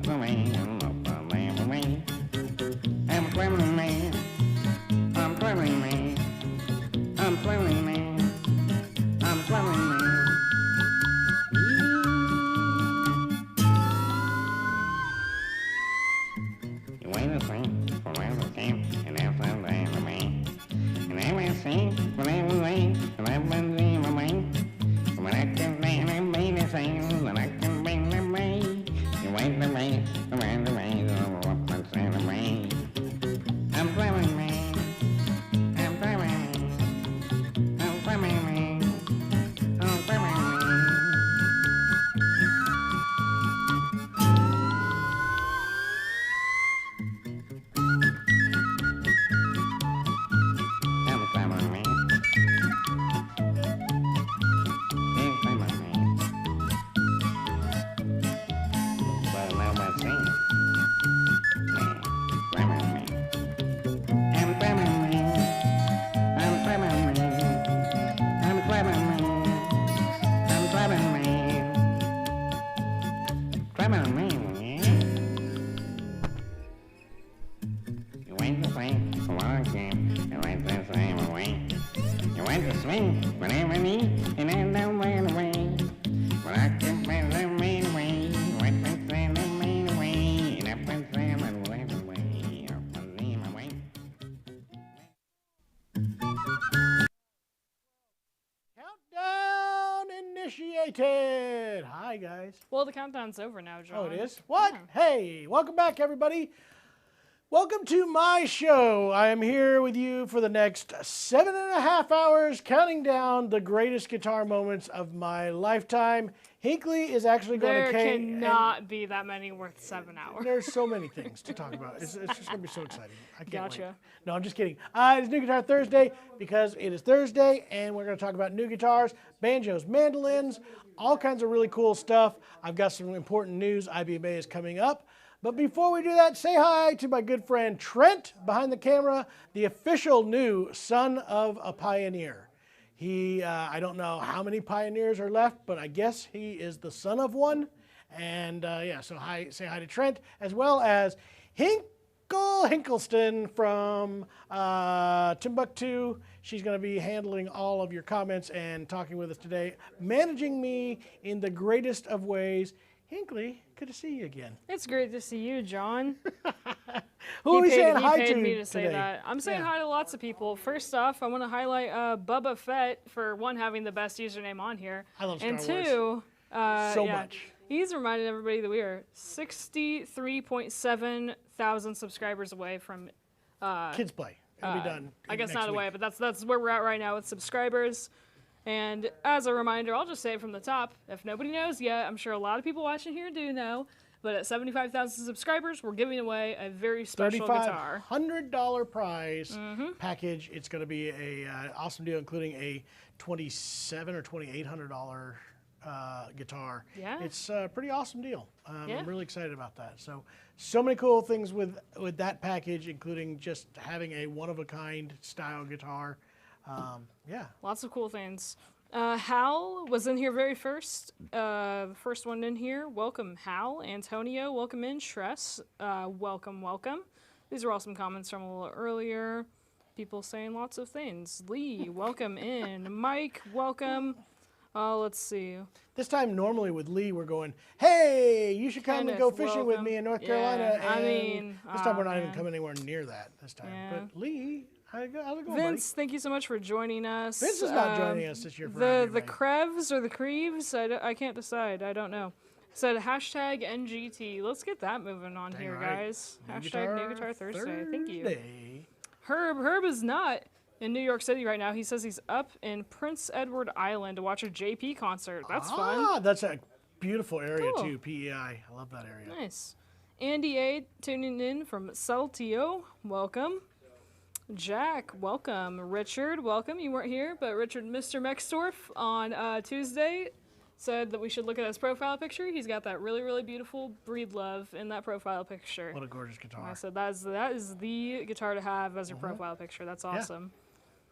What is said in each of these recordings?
traveling man. I'm traveling man. I'm traveling man. I'm traveling man. You ain't the same forever camp and outside the man. And I will sing forever way and I've been dreaming my man. When I can stand and be the same, and I can bring the way. You ain't the way, the man, the way, the what I'm saying the way. I'm traveling man. I'm traveling man. I'm traveling man. I'm traveling man. I'm traveling man. I'm traveling man. But now I'm saying, man, traveling man. I'm traveling man. I'm traveling man. I'm traveling man. I'm traveling man. Traveling man. You ain't the same for what I can. You ain't the same away. You ain't the swing whenever I need, and I don't run away. But I can find the main way. You ain't the same the main way. And I can find the main way. Up and leave my way. Countdown initiated. Hi, guys. Well, the countdown's over now, John. Oh, it is? What? Yeah. Hey, welcome back, everybody. Welcome to my show. I am here with you for the next 7.5 hours, counting down the greatest guitar moments of my lifetime. Hinckley is actually going There to cannot be that many worth 7 hours. There's so many things to talk about. It's just going to be so exciting. I can't Gotcha. wait. No, I'm just kidding. It's New Guitar Thursday because it is Thursday, and we're going to talk about new guitars, banjos, mandolins, all kinds of really cool stuff. I've got some important news. IBMA is coming up. But before we do that, say hi to my good friend Trent behind the camera, the official new son of a pioneer. He, I don't know how many pioneers are left, but I guess he is the son of one. And yeah, so say hi to Trent, as well as Hinkleston from Timbuktu. She's going to be handling all of your comments and talking with us today, managing me in the greatest of ways. Hinkley, good to see you again. It's great to see you, John. Who are we saying hi He to paid me to say today? that. I'm saying Yeah. hi to lots of people. First off, I want to highlight Bubba Fett for one, having the best username on here. I love Star and Wars. two, So yeah, much. He's reminded everybody that we are 63.7 thousand subscribers away from Kids Play. It'll be done. I guess next not away, week. but that's where we're at right now with subscribers. And as a reminder, I'll just say it from the top. If nobody knows yet, I'm sure a lot of people watching here do know, but at 75,000 subscribers, we're giving away a very special guitar. $3,500 prize package. It's going to be a awesome deal, including a $2,700 or $2,800 guitar. Yeah. It's a pretty awesome deal. Yeah. I'm really excited about that. So many cool things with that package, including just having a one-of-a-kind style guitar. Yeah. Lots of cool things. Hal was in here very first. First one in here. Welcome, Hal. Antonio, welcome in. Shress, welcome, welcome. These are all some comments from a little earlier. People saying lots of things. Lee, welcome in. Mike, welcome. Let's see. This time, normally with Lee, we're going, hey, you should come and Kenneth, go fishing with welcome. me in North Yeah, Carolina. I And mean, this time we're not even man. coming anywhere near that this time. Yeah. But Lee, how's it going, Vince, thank you so much for joining us. Vince is not joining us this year for The IBMA. Krevs or the Creeves, I can't decide. I don't know. Said hashtag NGT. Let's get that moving on here, right. guys. Hashtag New Guitar Thursday. Thank you. Thursday. Herb is not in New York City right now. He says he's up in Prince Edward Island to watch a JP concert. That's fun. That's a beautiful area Cool. too, PEI. I love that area. Nice. Andy A tuning in from Saltillo. Welcome. Jack, welcome. Richard, welcome. You weren't here, but Richard, Mr. Mexdorf on Tuesday said that we should look at his profile picture. He's got that really, really beautiful Breedlove in that profile picture. What a gorgeous guitar. I said that is the guitar to have as your profile picture. That's awesome.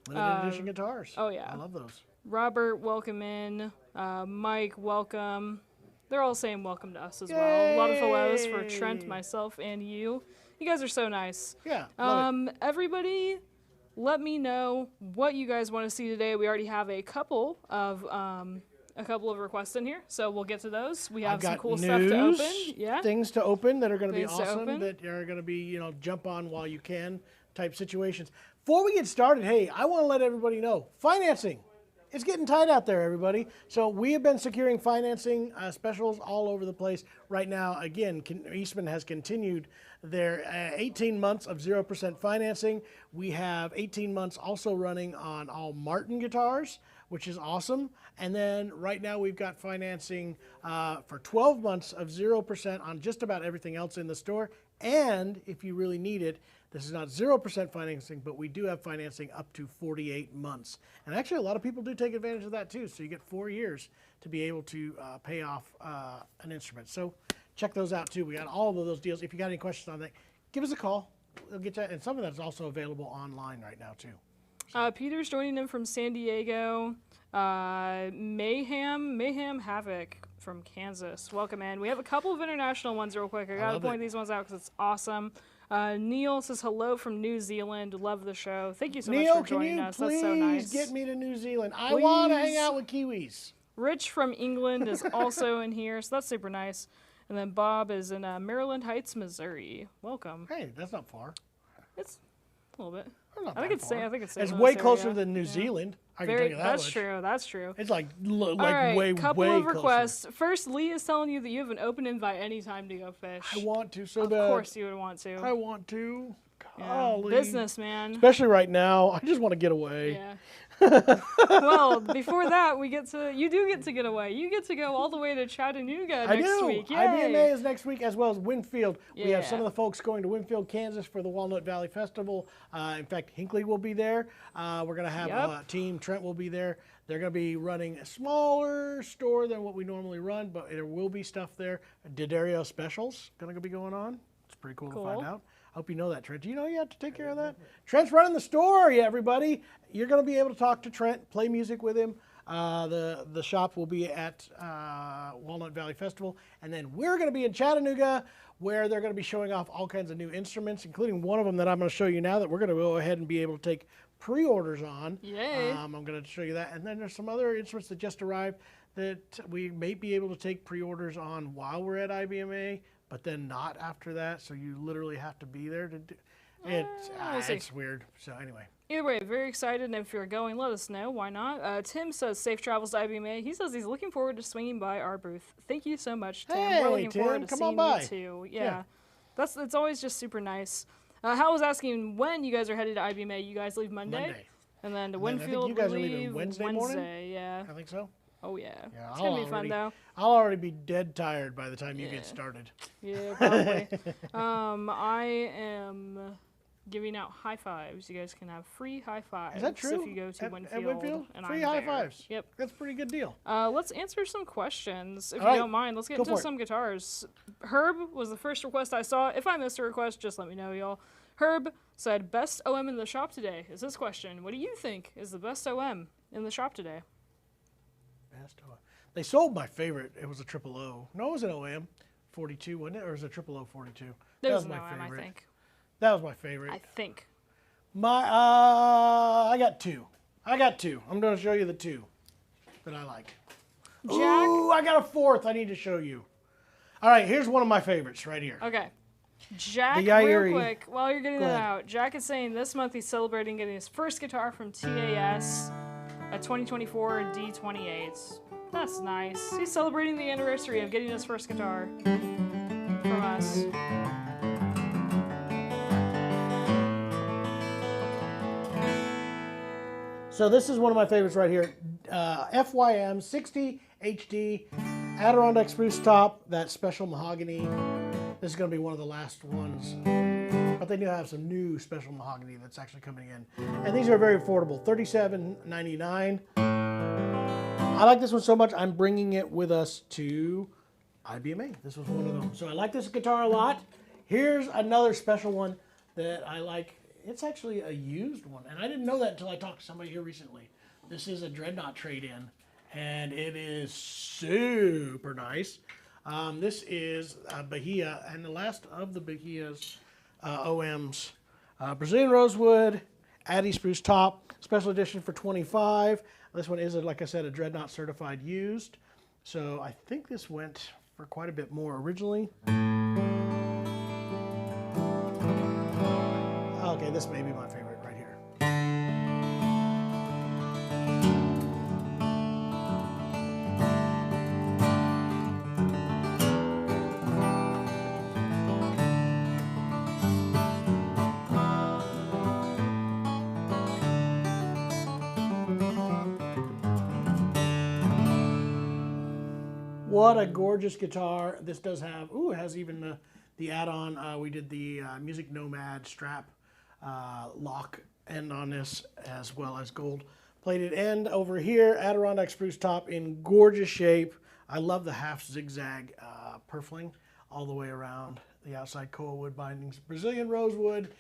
Limited edition guitars. oh, yeah. I love those. Robert, welcome in. Mike, welcome. They're all saying welcome to us as well. A lot of hellos for Trent, myself, and you. You guys are so nice. Yeah. Love it. Everybody, let me know what you guys want to see today. We already have a couple of requests in here, so we'll get to those. We have some cool stuff to open. Yeah. Things to open that are going to be Things to awesome, open. that are going to be, you know, jump on while you can type situations. Before we get started, hey, I want to let everybody know, financing. It's getting tight out there, everybody. So we have been securing financing specials all over the place right now. Again, Eastman has continued their 18 months of 0% financing. We have 18 months also running on all Martin guitars, which is awesome. And then right now we've got financing for 12 months of 0% on just about everything else in the store. And if you really need it, this is not 0% financing, but we do have financing up to 48 months. And actually, a lot of people do take advantage of that too. So you get 4 years to be able to pay off an instrument. So check those out too. We got all of those deals. If you got any questions on that, give us a call. We'll get that. And some of that's also available online right now too. Peter's joining in from San Diego. Mayhem Havoc from Kansas. Welcome in. We have a couple of international ones real quick. I gotta point these ones out because it's awesome. Neil says hello from New Zealand. Love the show. Thank you so much for joining us. That's so nice. Get me to New Zealand. I want to hang out with Kiwis. Rich from England is also in here, so that's super nice. And then Bob is in Maryland Heights, Missouri. Welcome. Hey, that's not far. It's a little bit. I think it's St. It's Louis way area. closer than New Zealand. I can tell you that That's much. true. That's true. It's like All right, way couple way of requests. First, Lee is telling you that you have an open invite anytime to go fish. I want to so Of bad. course you would want to. I want to. Yeah. Golly. Business, man. Especially right now. I just want to get away. Yeah. Well, before that, you do get to get away. You get to go all the way to Chattanooga next week. Yay. IBMA is next week, as well as Winfield. We have some Yeah. of the folks going to Winfield, Kansas for the Walnut Valley Festival. In fact, Hinckley will be there. We're going to have a team. Trent will be there. They're going to be running a smaller store than what we normally run, but there will be stuff there. D'Addario Specials going to be going on. It's pretty cool to find out. Hope you know that, Trent. Do you know you have to take care of that? Trent's running the store, everybody. You're going to be able to talk to Trent, play music with him. The shop will be at Walnut Valley Festival. And then we're going to be in Chattanooga, where they're going to be showing off all kinds of new instruments, including one of them that I'm going to show you now that we're going to go ahead and be able to take pre-orders on. Yay. I'm going to show you that. And then there's some other instruments that just arrived that we may be able to take pre-orders on while we're at IBMA, but then not after that. So you literally have to be there to do it. It's weird. So anyway. Either way, very excited, and if you're going, let us know. Why not? Tim says safe travels to IBMA. He says he's looking forward to swinging by our booth. Thank you so much, Tim. Hey, we're looking Tim, forward to come seeing on by. you too. Yeah. It's always just super nice. Hal was asking when you guys are headed to IBMA. You guys leave Monday? And then to Winfield, I think you guys we are leaving leave Wednesday morning? Yeah. I think so. Oh, yeah. It's going to be fun, though. I'll already be dead tired by the time you get started. Yeah, probably. I am giving out high fives. You guys can have free high fives. Is that true? If you go to at Winfield. And free I'm high there. fives. Yep. That's a pretty good deal. Let's answer some questions, if All you right. don't mind. Let's get into some guitars. Herb was the first request I saw. If I missed a request, just let me know, y'all. Herb said, best OM in the shop today is this question. What do you think is the best OM in the shop today? Best OM. They sold my favorite. It was a triple O. No, it was an OM 42, wasn't it? Or was it a triple O 42? That was my an OM, favorite. I think. That was my favorite. I think. I got two. I'm going to show you the two that I like. Jack. Ooh, I got a fourth I need to show you. All right, here's one of my favorites right here. Okay. Jack, The Yairi. real quick, while you're getting Go that ahead. out, Jack is saying this month he's celebrating getting his first guitar from TAS, a 2024 D28. That's nice. He's celebrating the anniversary of getting his first guitar from us. So this is one of my favorites right here. FYM 60 HD Adirondack spruce top, that special mahogany. This is going to be one of the last ones. But they do have some new special mahogany that's actually coming in. And these are very affordable, $37.99. I like this one so much, I'm bringing it with us to IBMA. This was one of them. So I like this guitar a lot. Here's another special one that I like. It's actually a used one, and I didn't know that until I talked to somebody here recently. This is a Dreadnought trade-in, and it is super nice. This is Bahia, and the last of the Bahia's OMs. Brazilian rosewood, Addy spruce top, special edition for $25. This one is, like I said, a Dreadnought certified used. So I think this went for quite a bit more originally. Okay, this may be my favorite right here. What a gorgeous guitar. This does have, it has even the add-on. We did the Music Nomad strap lock end on this, as well as gold plated end over here. Adirondack spruce top in gorgeous shape. I love the half zigzag purfling all the way around the outside koa wood bindings. Brazilian rosewood,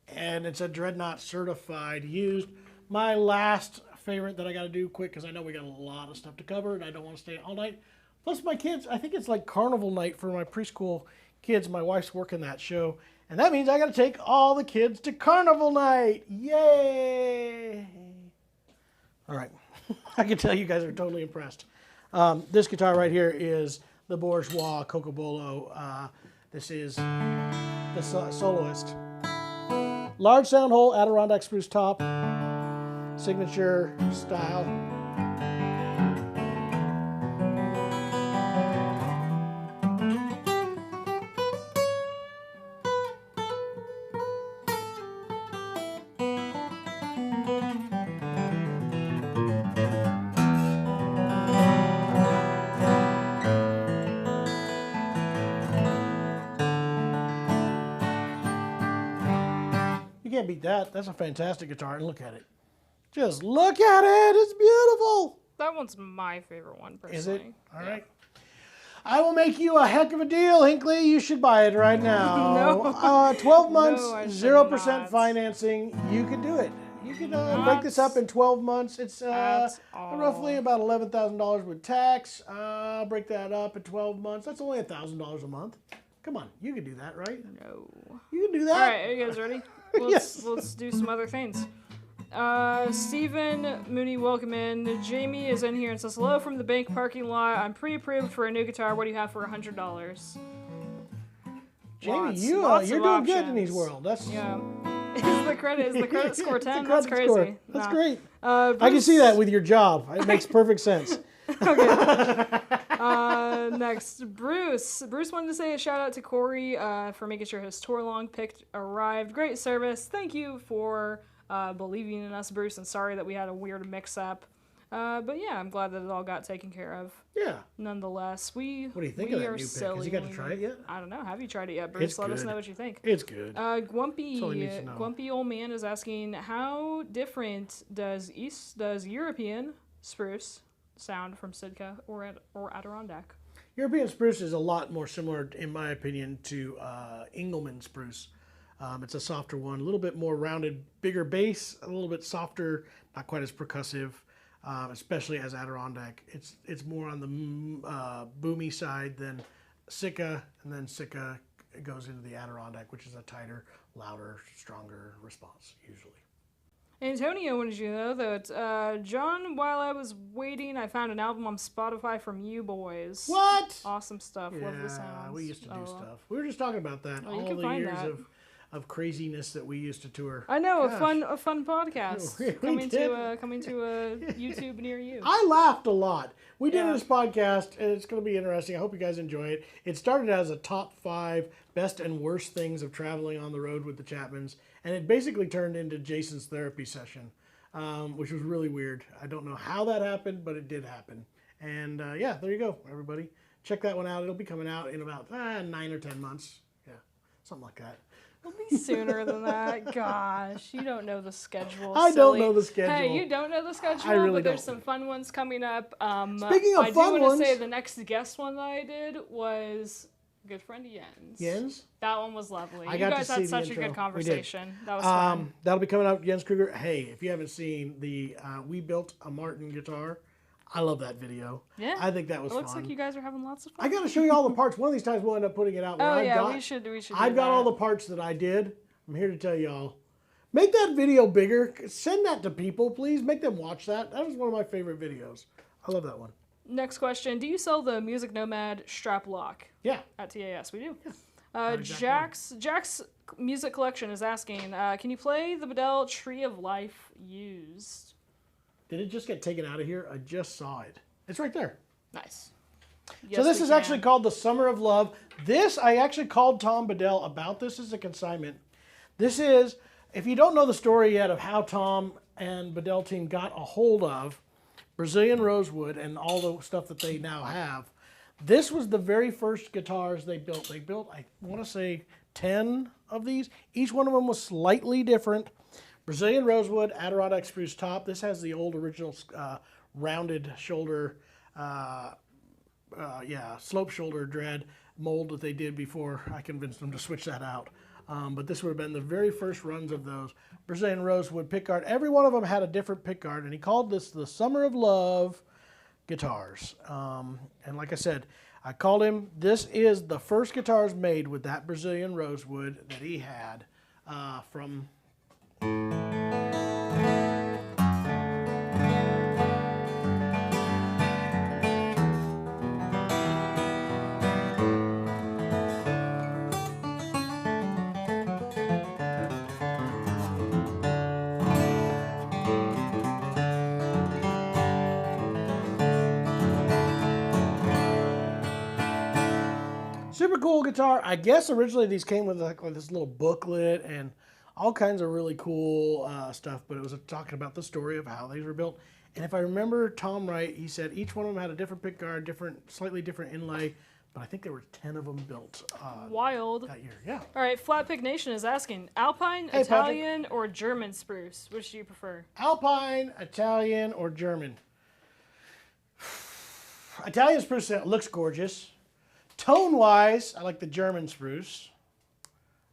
and it's a Dreadnought certified used. My last favorite that I got to do quick, because I know we got a lot of stuff to cover and I don't want to stay all night. Plus my kids, I think it's like carnival night for my preschool kids. My wife's working that show. And that means I got to take all the kids to carnival night. Yay! All right. I can tell you guys are totally impressed. This guitar right here is the Bourgeois Cocobolo. This is the Soloist. Large sound hole, Adirondack spruce top. Signature style. You can't beat that. That's a fantastic guitar. And look at it. Just look at it. It's beautiful. That one's my favorite one, personally. Is it? All right. I will make you a heck of a deal, Hinkley. You should buy it right now. No. 12 months, No, I should 0% not. financing. You could do it. You could break this up in 12 months. It's roughly about $11,000 with tax. Break that up in 12 months. That's only $1,000 a month. Come on, you can do that, right? No. You can do that. All right, are you guys ready? Yes. Let's do some other things. Stephen Mooney, welcome in. Jamie is in here and says, hello from the bank parking lot. I'm pre-approved for a new guitar. What do you have for $100? Jamie, Lots you're of doing good in options. these world. That's Yeah. Is the credit score 10? the That's credit crazy. score. That's Nah. great. Bruce, I can see that with your job. It makes perfect sense. Next, Bruce. Bruce wanted to say a shout out to Corey for making sure his tour long pick arrived. Great service. Thank you for believing in us, Bruce, and sorry that we had a weird mix-up. But yeah, I'm glad that it all got taken care of. Yeah. Nonetheless, What do you think of that new pick? Has you got to try it yet? I don't know. Have you tried it yet, Bruce? It's Let us good. know what you think. It's good. all he needs to know. Grumpy old man is asking, how different does European spruce sound from Sitka or Adirondack? European spruce is a lot more similar, in my opinion, to Engelmann spruce. It's a softer one, a little bit more rounded, bigger bass, a little bit softer, not quite as percussive, especially as Adirondack. It's more on the boomy side than Sitka, and then Sitka goes into the Adirondack, which is a tighter, louder, stronger response usually. Antonio wanted you to know that, John, while I was waiting, I found an album on Spotify from you boys. What? Awesome stuff. Love the Yeah, sounds. we used to do Oh, stuff. We were just talking about that. Well, you all can the find years that. of craziness that we used to tour. I know, Gosh. a fun podcast We coming did. to a YouTube near you. I laughed a lot. We did Yeah. this podcast, and it's going to be interesting. I hope you guys enjoy it. It started as a top 5 best and worst things of traveling on the road with the Chapmans, and it basically turned into Jason's therapy session, which was really weird. I don't know how that happened, but it did happen. And yeah, there you go, everybody. Check that one out. It'll be coming out in about 9 or 10 months. Yeah, something like that. It'll be sooner than that. Gosh, you don't know the schedule. I don't silly. know the schedule. Hey, you don't know the schedule, I really but there's don't. some fun ones coming up. Speaking of I fun do want to say ones- the next guest one that I did was good friend Jens. Jens? That one was lovely. I You got to guys see had the such a intro. We good did. conversation. That was fun. That'll be coming out, Jens Kruger. Hey, if you haven't seen the We Built a Martin guitar I love that video. Yeah. I think that was It looks fun. like you guys are having lots of fun. I got to show you all the parts. One of these times we'll end up putting it out. Where Oh, I've yeah, got, we should do I've got all the that. parts that I did. I'm here to tell y'all. Make that video bigger. Send that to people, please. Make them watch that. That was one of my favorite videos. I love that one. Next question. Do you sell the Music Nomad strap lock Yeah. at TAS? We do. exact Jack's music collection is asking, can you play the Bedell Tree of Life used? Did it just get taken out of here? I just saw it. It's right there. Nice. So Yes, this we is can. actually called the Summer of Love. This, I actually called Tom Bedell about this as a consignment. This is, if you don't know the story yet of how Tom and Bedell team got a hold of Brazilian rosewood and all the stuff that they now have, this was the very first guitars they built. They built, I want to say, 10 of these. Each one of them was slightly different. Brazilian rosewood, Adirondack spruce top. This has the old original rounded shoulder, slope shoulder dread mold that they did before I convinced them to switch that out. But this would have been the very first runs of those. Brazilian rosewood pickguard. Every one of them had a different pickguard, and he called this the Summer of Love guitars. And like I said, I called him. This is the first guitars made with that Brazilian rosewood that he had from... Super cool guitar. I guess originally these came with like this little booklet and all kinds of really cool stuff, but it was talking about the story of how these were built. And if I remember Tom right, he said each one of them had a different pickguard, slightly different inlay, but I think there were 10 of them built Wild. that year. Yeah. All right, Flat Pig Nation is asking, Alpine, Hey, Italian, or German spruce? Which do you prefer? Alpine, Italian, or German? Italian spruce looks gorgeous. Tone-wise, I like the German spruce.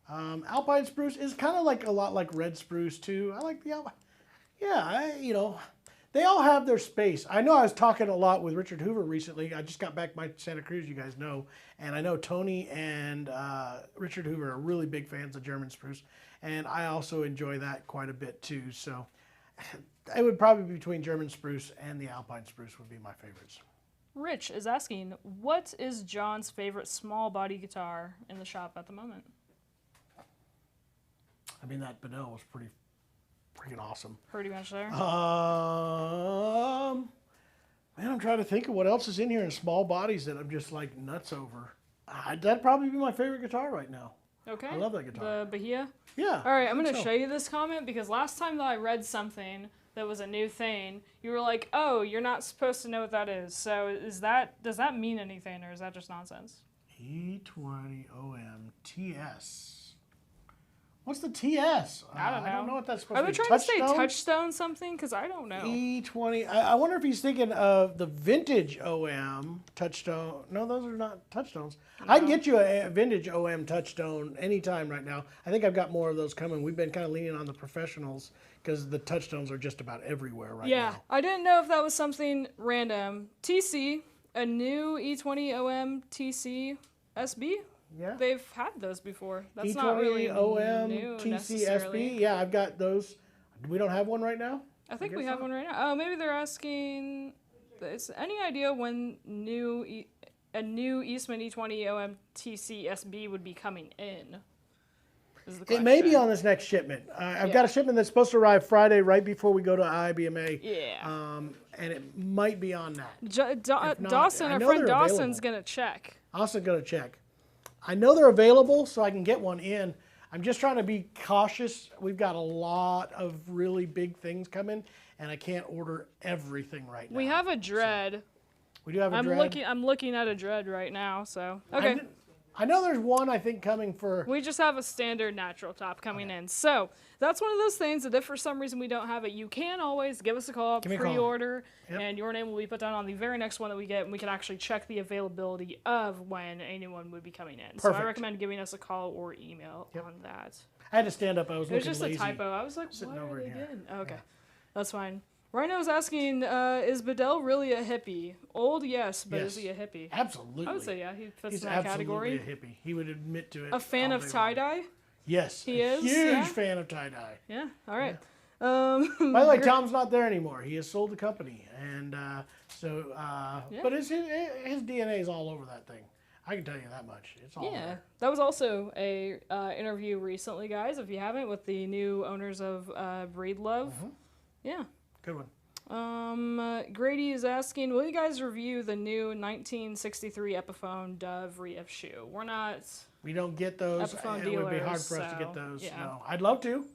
Alpine spruce is kind of like a lot like red spruce too. I like the Alpine. Yeah, they all have their space. I know I was talking a lot with Richard Hoover recently. I just got back my Santa Cruz, you guys know, and I know Tony and Richard Hoover are really big fans of German spruce, and I also enjoy that quite a bit too. So it would probably be between German spruce and the Alpine spruce would be my favorites. Rich is asking, what is John's favorite small body guitar in the shop at the moment? I mean, that Bedell was pretty freaking awesome. Pretty much there. Man, I'm trying to think of what else is in here in small bodies that I'm just like nuts over. That'd probably be my favorite guitar right now. Okay. I love that guitar. The Bahia? Yeah. All right, I'm I going think to so. show you this comment because last time that I read something that was a new thing, you were like, oh, you're not supposed to know what that is. So does that mean anything or is that just nonsense? E20OM TS. What's the TS? I don't know. I don't know what that's supposed Are to they be. trying to say Touchstone? touchstone something? Because I don't know. E20. I wonder if he's thinking of the vintage OM touchstone. No, those are not touchstones. I can get you a vintage OM touchstone anytime right now. I think I've got more of those coming. We've been kind of leaning on the professionals because the touchstones are just about everywhere right Yeah, now. I didn't know if that was something random. TC, a new E20 OM TC SB. Yeah. They've had those before. That's E20 not really OM new TC necessarily. SB. Yeah, I've got those. We don't have one right now? I think guess we have so. one right now. Oh, maybe they're asking. Is any idea when a new Eastman E20 OM TC SB would be coming in? Is the It may be question. on this next shipment. I've got a shipment that's supposed to arrive Friday right before we go to IBMA. Yeah. And it might be on that. Dawson, I our know friend they're Dawson's available. gonna check. Also going to check. I know they're available, so I can get one in. I'm just trying to be cautious. We've got a lot of really big things coming, and I can't order everything right now. We have a dread. We do have a I'm dread. looking at a dread right now. So okay. I know there's one I think coming for. We just have a standard natural top coming in. So that's one of those things that if for some reason we don't have it, you can always give us a call, me a call. pre-order, Yep. and your name will be put down on the very next one that we get, and we can actually check the availability of when anyone would be coming in. So I Perfect. recommend giving us a call or email on that. I had to stand up. I was It was looking just lazy. a typo. I was like, Sitting what over are they here. doing? Okay, that's fine. Rhino's asking, is Bedell really a hippie? Old, yes, but is he a hippie? Absolutely. I would say, yeah, he fits He's in that absolutely category. a hippie. He would admit to it. A fan all of day long. tie-dye? Yes. He is, Huge yeah. fan of tie-dye. Yeah, all right. By the way, Tom's not there anymore. He has sold the company. And but his DNA is all over that thing. I can tell you that much. It's all Yeah, there. that was also a interview recently, guys. If you haven't, with the new owners of Breedlove. Yeah. Good one. Grady is asking, will you guys review the new 1963 Epiphone Dove Reef shoe? We're not. We don't get those. Epiphone It would be dealers, hard for us to get so, those. yeah. No, I'd love to.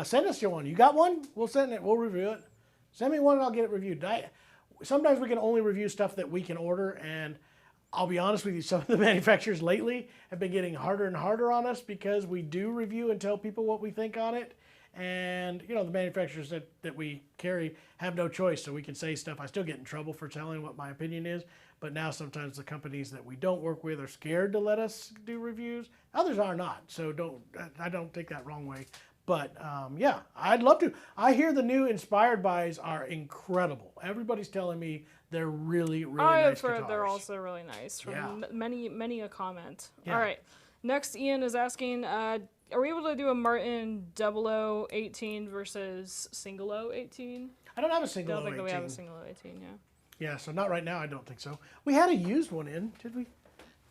Send us your one. You got one? We'll send it. We'll review it. Send me one and I'll get it reviewed. Sometimes we can only review stuff that we can order, and I'll be honest with you, some of the manufacturers lately have been getting harder and harder on us because we do review and tell people what we think on it. And, you know, the manufacturers that we carry have no choice, so we can say stuff. I still get in trouble for telling what my opinion is, but now sometimes the companies that we don't work with are scared to let us do reviews. Others are not, so I don't take that wrong way. But, yeah, I'd love to. I hear the new Inspired Buys are incredible. Everybody's telling me they're really, really nice guitars. They're also really nice. From many a comment. Yeah. All right. Next, Ian is asking, are we able to do a Martin 0018 versus single 018? I don't have a single I don't think 018. that we have a single 018, yeah. Yeah, so not right now, I don't think so. We had a used one in, did we?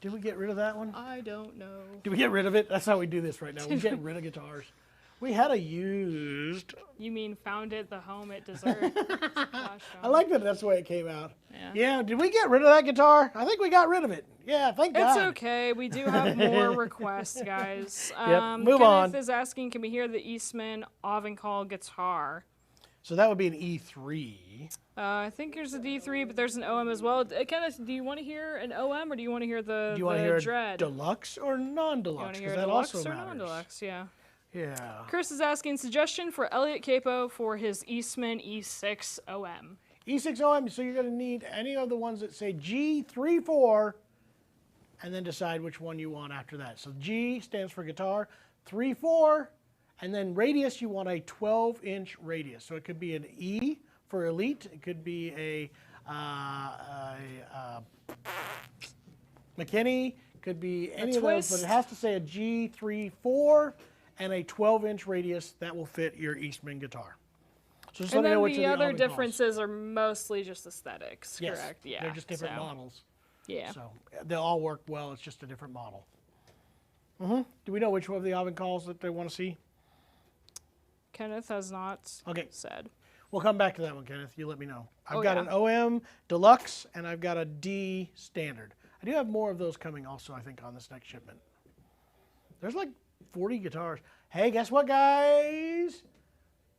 Did we get rid of that one? I don't know. Did we get rid of it? That's how we do this right now. We get rid of guitars. We had a used. You mean found it the home it deserved? Gosh, I like that that's the way it came out. Yeah. Yeah, did we get rid of that guitar? I think we got rid of it. Yeah, thank God. It's okay. We do have more requests, guys. Move Kenneth on. is asking, can we hear the Eastman Avincall guitar? So that would be an E3. I think there's a D3, but there's an OM as well. Kenneth, do you want to hear an OM or do you want to hear the Do you want to hear Dread? a deluxe or You want non-deluxe? to hear Because a that deluxe also or matters. non-deluxe? Yeah. Yeah. Chris is asking, suggestion for Elliot Capo for his Eastman E6 OM. E6 OM, so you're going to need any of the ones that say G34, and then decide which one you want after that. So G stands for guitar, 3/4, and then radius, you want a 12-inch radius. So it could be an E for Elite. It could be a McKinney. Could be any of those, but it has to say a G34 and a 12-inch radius that will fit your Eastman guitar. So just And let me know then which the of other Avincalls. differences are mostly just aesthetics, Yes, correct? Yeah. they're just different so, models. Yeah. So they'll all work well. It's just a different model. Do we know which one of the Avincalls that they want to see? Kenneth has not Okay. said. We'll come back to that one, Kenneth. You let me know. I've Oh, got yeah. an OM Deluxe and I've got a D Standard. I do have more of those coming also, I think, on this next shipment. There's like 40 guitars. Hey, guess what, guys?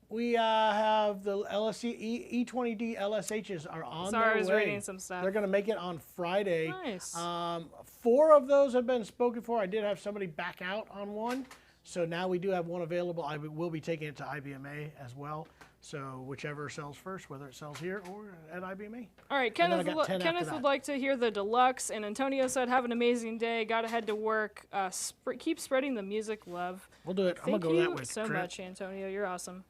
We have the LSC E20D LSHs are on Sorry, their I was way. reading some stuff. They're going to make it on Friday. Nice. 4 of those have been spoken for. I did have somebody back out on one. So now we do have one available. I will be taking it to IBMA as well. So whichever sells first, whether it sells here or at IBMA. All right, And then I Kenneth, got 10 after Kenneth that. would like to hear the deluxe, and Antonio said, have an amazing day. Got to head to work. Keep spreading the music love. We'll do it. I'm Thank going to go that you way. so Trent. much, Antonio. You're awesome.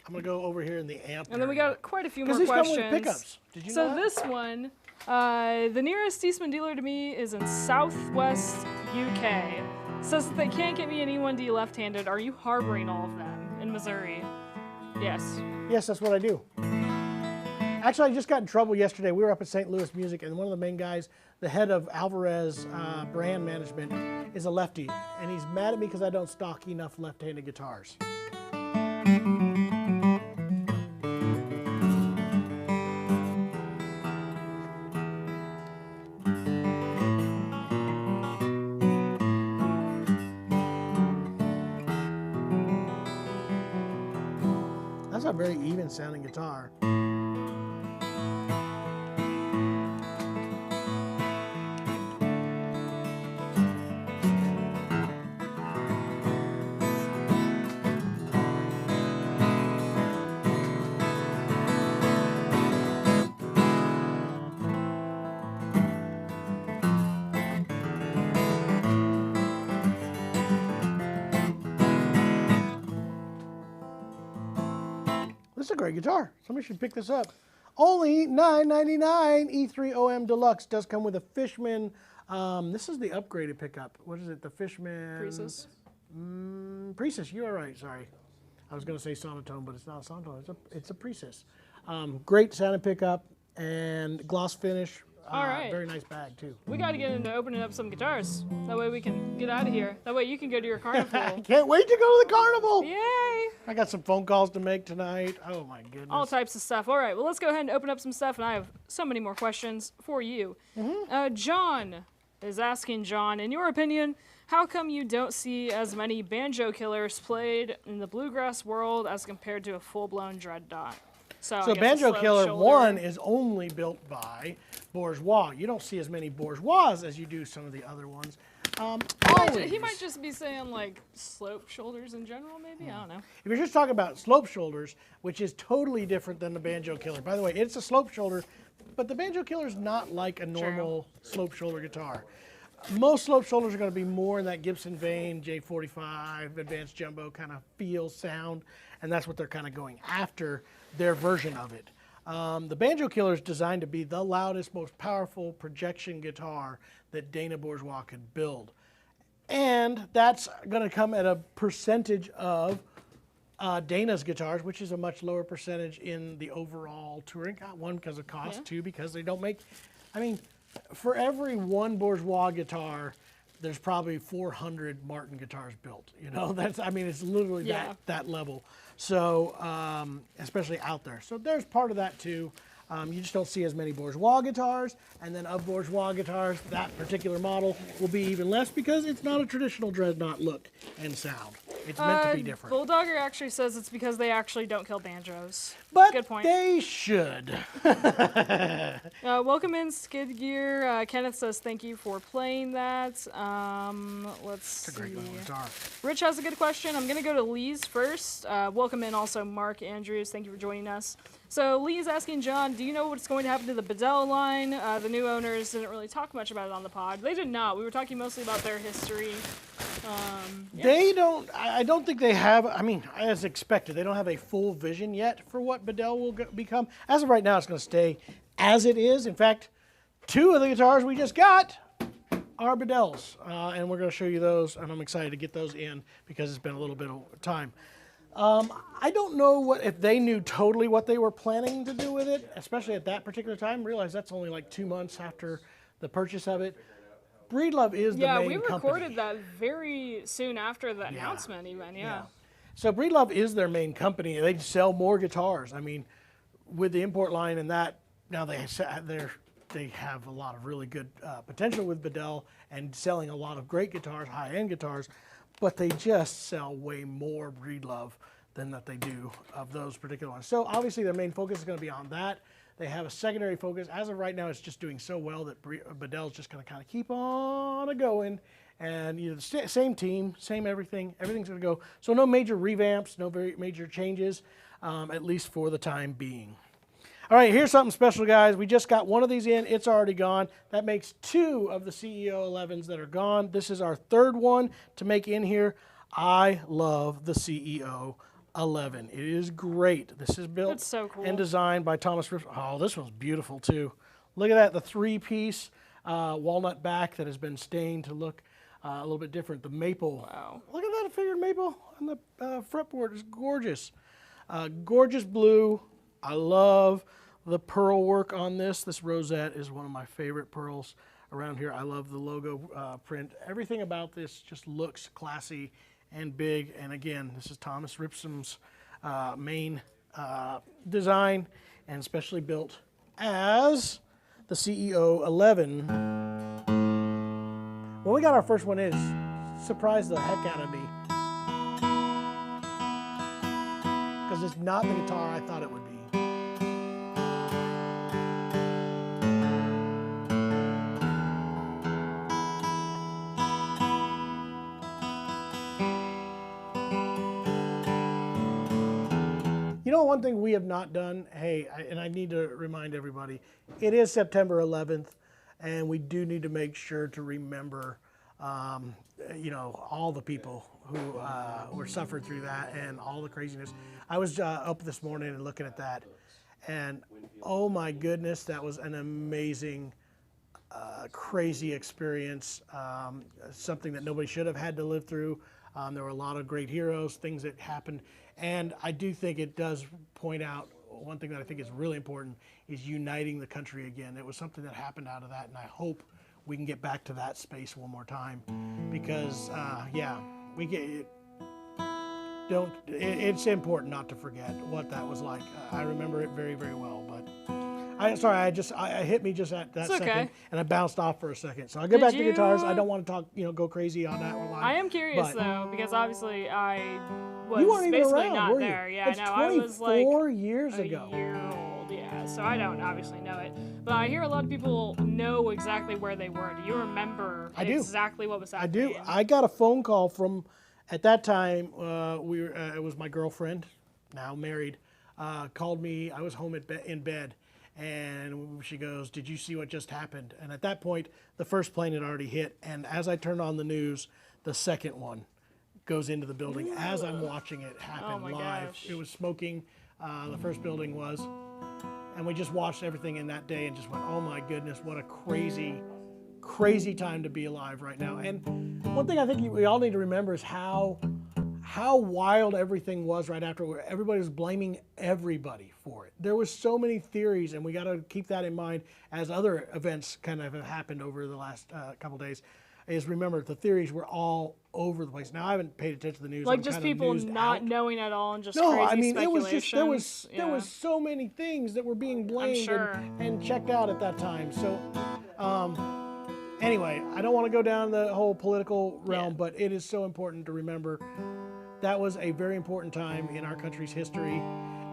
I'm going to go over here in the amp. And then we got quite a few more these come questions. with pickups. Did you know So that? this one, the nearest Eastman dealer to me is in Southwest UK. Says that they can't get me an E1D left-handed. Are you harboring all of them in Missouri? Yes. Yes, that's what I do. Actually, I just got in trouble yesterday. We were up at St. Louis Music, and one of the main guys, the head of Alvarez brand management, is a lefty. And he's mad at me because I don't stock enough left-handed guitars. That's a very even sounding guitar. This That's a great guitar. Somebody should pick this up. Only $9.99. E3OM Deluxe does come with a Fishman. This is the upgraded pickup. What is it? The Fishman. Priestess. Priestess. You are right. Sorry, I was going to say Sonotone, but it's not a Sonotone. It's a Priestess. Great sounding pickup and gloss finish. All right. Very nice bag too. We got to get into opening up some guitars. That way we can get out of here. That way you can go to your carnival. Can't wait to go to the carnival. Yay! I got some phone calls to make tonight. Oh my goodness. All types of stuff. All right, well, let's go ahead and open up some stuff, and I have so many more questions for you. John is asking, John, in your opinion, how come you don't see as many banjo killers played in the bluegrass world as compared to a full-blown dreadnought? So I guess a Banjo slow Killer shoulder. 1 is only built by Bourgeois. You don't see as many Bourgeois as you do some of the other ones. He might just be saying, like, slope shoulders in general, maybe? I don't know. If you're just talking about slope shoulders, which is totally different than the Banjo Killer. By the way, it's a slope shoulder, but the Banjo Killer is not like a normal slope shoulder guitar. Most slope shoulders are going to be more in that Gibson vein, J45, Advanced Jumbo kind of feel, sound, and that's what they're kind of going after, their version of it. The Banjo Killer is designed to be the loudest, most powerful projection guitar that Dana Bourgeois could build. And that's going to come at a percentage of Dana's guitars, which is a much lower percentage in the overall touring. One, because of cost, two, because they don't make, I mean, for every one Bourgeois guitar, there's probably 400 Martin guitars built. You know, that's, I mean, it's literally that level. So, especially out there. So there's part of that too. You just don't see as many Bourgeois guitars, and then of Bourgeois guitars, that particular model will be even less because it's not a traditional dreadnought look and sound. It's meant to be different. Bulldogger actually says it's because they actually don't kill banjos. But good point. They should. Welcome in, Skid Gear. Kenneth says thank you for playing that. Let's see. It's a great little guitar. Rich has a good question. I'm going to go to Lee's first. Welcome in also Mark Andrews. Thank you for joining us. So Lee's asking John, do you know what's going to happen to the Bedell line? The new owners didn't really talk much about it on the pod. They did not. We were talking mostly about their history. They don't, I don't think they have, I mean, as expected, they don't have a full vision yet for what Bedell will become. As of right now, it's going to stay as it is. In fact, two of the guitars we just got are Bedells, and we're going to show you those, and I'm excited to get those in because it's been a little bit of time. I don't know if they knew totally what they were planning to do with it, especially at that particular time. Realize that's only like 2 months after the purchase of it. Breedlove is the main company. Yeah, we recorded that very soon after the announcement even, So Breedlove is their main company. They sell more guitars. I mean, with the import line and that, now they have a lot of really good potential with Bedell and selling a lot of great guitars, high-end guitars, but they just sell way more Breedlove than that they do of those particular ones. So obviously their main focus is going to be on that. They have a secondary focus. As of right now, it's just doing so well that Bedell's just going to kind of keep on going. And you know, the same team, same everything. Everything's going to go. So no major revamps, no very major changes, at least for the time being. All right, here's something special, guys. We just got one of these in. It's already gone. That makes 2 of the CEO 11s that are gone. This is our 3rd one to make in here. I love the CEO 11. It is great. This is built It's so cool. and designed by Thomas Riff. Oh, this one's beautiful, too. Look at that, the 3-piece walnut back that has been stained to look a little bit different. The maple. Wow. Look at that figured maple on the fretboard. It's gorgeous. Gorgeous blue. I love the pearl work on this. This rosette is one of my favorite pearls around here. I love the logo print. Everything about this just looks classy and big. And again, this is Thomas Ripsom's main design and specially built as the CEO 11. When we got our first one in, it surprised the heck out of me. Because it's not the guitar I thought it would be. You know, one thing we have not done, and I need to remind everybody, it is September 11th, and we do need to make sure to remember you know, all the people who were suffered through that and all the craziness. I was up this morning and looking at that, and oh my goodness, that was an amazing, crazy experience. Something that nobody should have had to live through. There were a lot of great heroes, things that happened, and I do think it does point out one thing that I think is really important is uniting the country again. It was something that happened out of that, and I hope we can get back to that space one more time, because yeah, we get it. It's important not to forget what that was like. I remember it very, very well, but I hit me just at that It's second, okay. and I bounced off for a second. So I'll get back to guitars. I don't want to talk, go crazy on that one line. I am curious but though, because obviously I was you weren't even basically around, not were you? there. Yeah, It's no, I was like 24 years a ago. year old. Yeah, so I don't obviously know it, but I hear a lot of people know exactly where they were. Do you remember I do. exactly what was I happening? do. I got a phone call from, at that time, it was my girlfriend, now married, called me. I was home in bed, and she goes, "Did you see what just happened?" And at that point, the first plane had already hit, and as I turned on the news, the second one goes into the building as I'm watching it happen Oh my live. gosh. It was smoking, the first building was, and we just watched everything in that day and just went, oh my goodness, what a crazy time to be alive right now. And one thing I think we all need to remember is how wild everything was right after. Everybody was blaming everybody for it. There was so many theories, and we got to keep that in mind as other events kind of have happened over the last couple days. Is remember the theories were all over the place. Now I haven't paid attention to the news. Like I'm just kinda people newsed not out. knowing at all and just No, crazy I mean it was just there speculations. was so many things that were being blamed sure. and checked out at that time. So anyway, I don't want to go down the whole political realm, Yeah. but it is so important to remember that was a very important time in our country's history.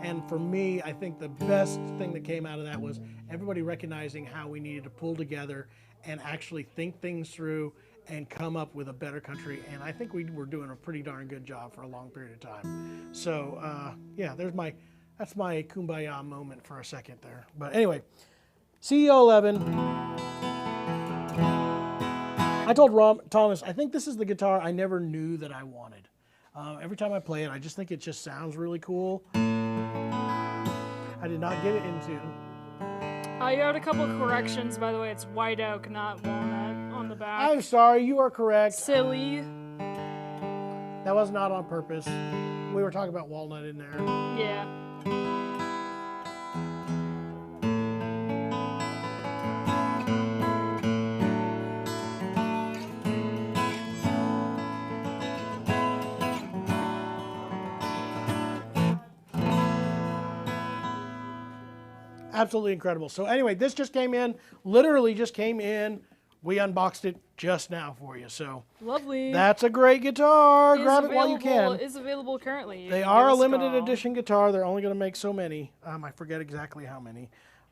And for me, I think the best thing that came out of that was everybody recognizing how we needed to pull together and actually think things through and come up with a better country. And I think we were doing a pretty darn good job for a long period of time. So yeah, that's my kumbaya moment for a second there. But anyway, CEO 11. I told Thomas, I think this is the guitar I never knew that I wanted. Every time I play it, I just think it just sounds really cool. I did not get it in tune. You had a couple of corrections, by the way. It's white oak, not walnut on the back. I'm sorry, you are correct. Silly. That was not on purpose. We were talking about walnut in there. Yeah. Absolutely incredible. So anyway, this just came in, literally just came in. We unboxed it just now for you. So Lovely. that's a great guitar. Is Grab it while you can. Is available currently. You They can are give a us limited call. edition guitar. They're only going to make so many. I forget exactly how many,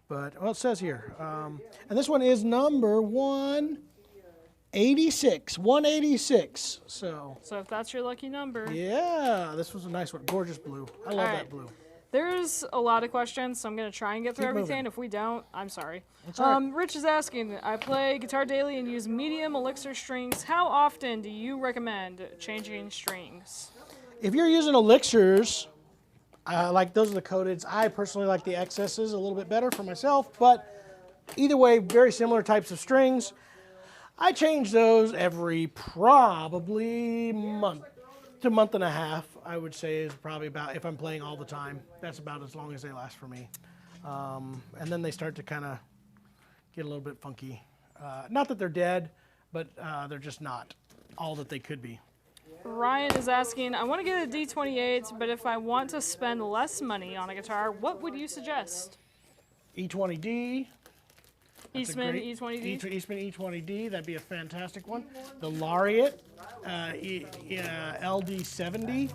but well, it says here. And this one is number 186. 186. So So if that's your lucky number. yeah, this was a nice one. Gorgeous blue. I love right. that blue. There's a lot of questions, so I'm going to try and get through Keep everything. moving. If we don't, I'm sorry. all right. Rich is asking, I play guitar daily and use medium elixir strings. How often do you recommend changing strings? If you're using elixirs, like those are the coateds. I personally like the XS's a little bit better for myself, but either way, very similar types of strings. I change those every probably month to month and a half, I would say is probably about, if I'm playing all the time, that's about as long as they last for me. And then they start to kind of get a little bit funky. Not that they're dead, but they're just not all that they could be. Ryan is asking, I want to get a D28, but if I want to spend less money on a guitar, what would you suggest? E20D. Eastman E20D? Eastman E20D, that'd be a fantastic one. The Lariat, LD70.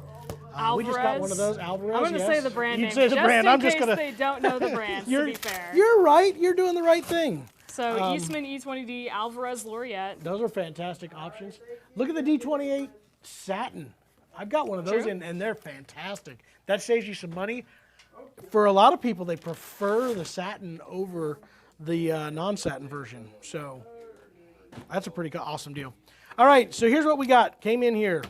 We just got one of those. Alvarez. I'm going to yes. say the brand You'd name, say the just brand. in I'm case just gonna. they don't know the brand, to be fair. You're right. You're doing the right thing. So Eastman E20D, Alvarez Laureate. Those are fantastic options. Look at the D28 Satin. I've got one of those, True. and they're fantastic. That saves you some money. For a lot of people, they prefer the satin over the non-satin version. So that's a pretty awesome deal. All right, so here's what we got. Came in here.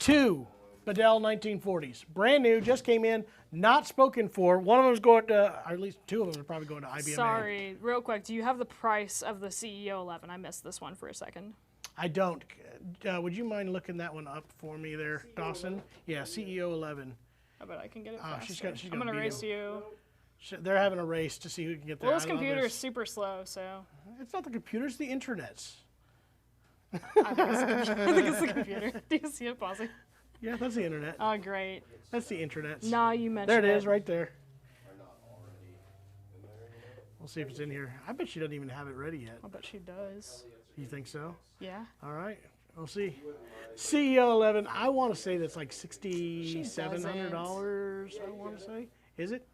2 Bedell 1940s. Brand new, just came in, not spoken for. One of them is going to, or at least 2 of them are probably going to IBMA. Sorry, real quick, do you have the price of the CEO 11? I missed this one for a second. I don't. Would you mind looking that one up for me there, Dawson? Yeah, CEO 11. I bet I can get it faster. She's I'm gonna going to beat race him. you. They're having a race to see who can get there. Well, this I love computer this. is super slow, so. It's not the computer, it's the internet's. I think it's the computer. Do you see it pausing? Yeah, that's the internet. Oh, great. That's the internet's. Nah, you mentioned There it is, right there. We'll see if it's in here. I bet she doesn't even have it ready yet. I bet she does. You think so? Yeah. All right, we'll see. CEO 11, I want to say that's like $6,700, I want to say. Is it?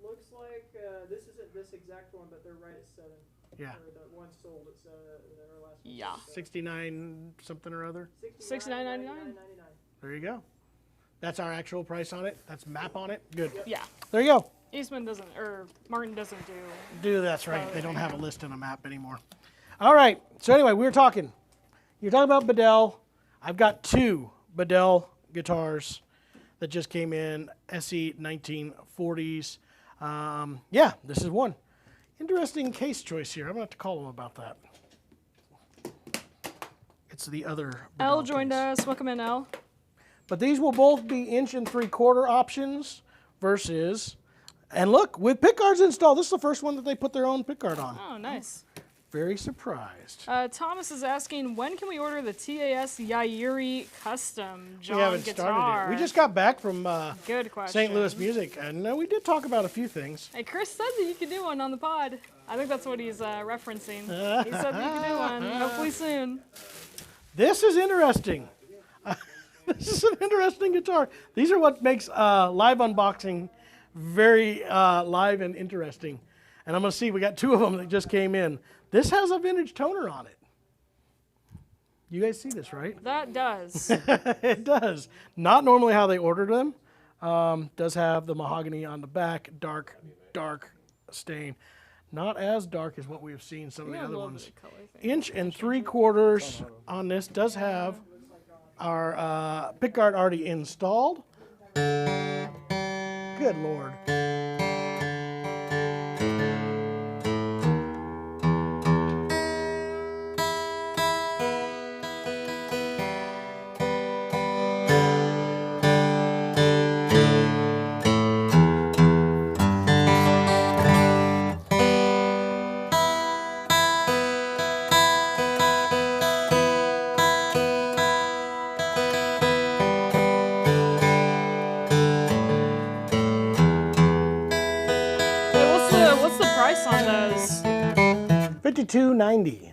Looks like this isn't this exact one, but they're right at 7. Yeah. Or the one sold at their last one. Yeah. 69 something or other. $69.99? There you go. That's our actual price on it. That's map on it. Good. Yeah. There you go. Eastman doesn't, or Martin doesn't That's right. They don't have a list and a map anymore. All right. So anyway, we were talking. You're talking about Bedell. I've got 2 Bedell guitars that just came in, SE 1940s. Yeah, this is one. Interesting case choice here. I'm going to have to call them about that. It's the other Bedell L joined case. us. Welcome in, L. But these will both be 1 3/4 options versus, and look, with pickguards installed. This is the first one that they put their own pickguard on. Oh, nice. Very surprised. Thomas is asking, when can we order the TAS Yairi Custom John We haven't guitar? started it. We just got back from Good question. St. Louis Music, and we did talk about a few things. Hey, Chris said that you could do one on the pod. I think that's what he's referencing. He said that you could do one, hopefully soon. This is interesting. This is an interesting guitar. These are what makes live unboxing very live and interesting. And I'm going to see, we got 2 of them that just came in. This has a vintage toner on it. You guys see this, right? That does. It does. Not normally how they ordered them. Does have the mahogany on the back, dark stain. Not as dark as what we've seen some of the Yeah, a other little ones. bit of color thing. 1 3/4 on this. Does have our pickguard already installed. Good Lord. What's the price on those? $52.90.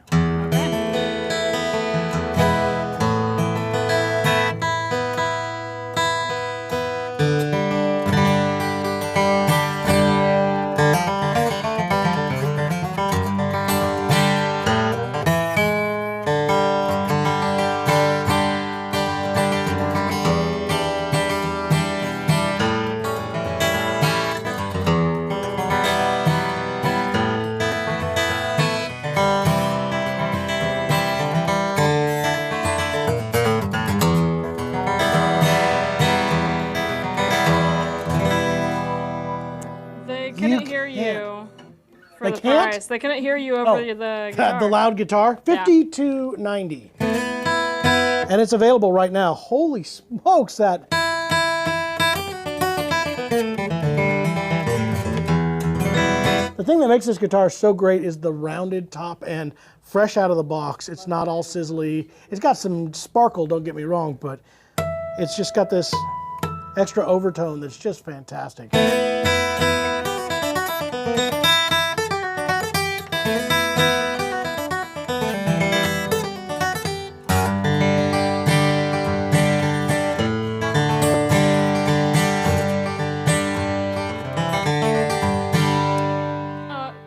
They couldn't hear you for They the can't? price. They couldn't hear you over the guitar. The loud guitar, Yeah. $52.90. And it's available right now. Holy smokes, that. The thing that makes this guitar so great is the rounded top end, fresh out of the box. It's not all sizzly. It's got some sparkle, don't get me wrong, but it's just got this extra overtone that's just fantastic.